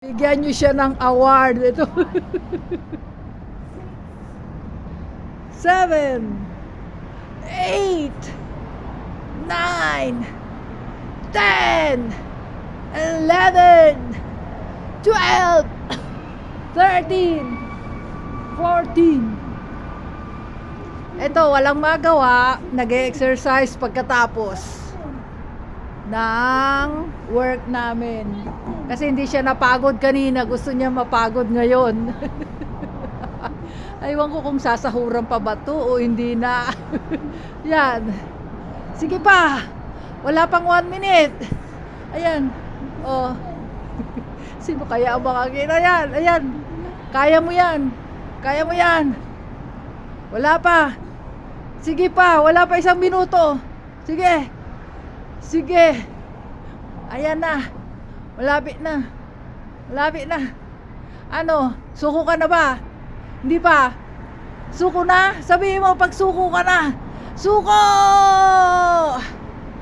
Bigyan nyo siya ng award. Ito. 7, 8, 9, 10, 11, 12, 13, 14. Ito, walang magawa. Nag-exercise pagkatapos ng work namin. Kasi hindi siya napagod kanina. Gusto niya mapagod ngayon. Aywan ko kung sasahuran pa ba to o hindi na. Yan. Sige pa. Wala pang 1 minute. Ayan. Oh. Sino kaya ang makakita yan? Ayan. Kaya mo yan. Kaya mo yan. Wala pa. Sige pa. Wala pa 1 minuto. Sige. Sige. Ayan na. Malapit na. Malapit na. Ano? Suko ka na ba? Hindi pa. Suko na? Sabihin mo pag suko ka na. Suko!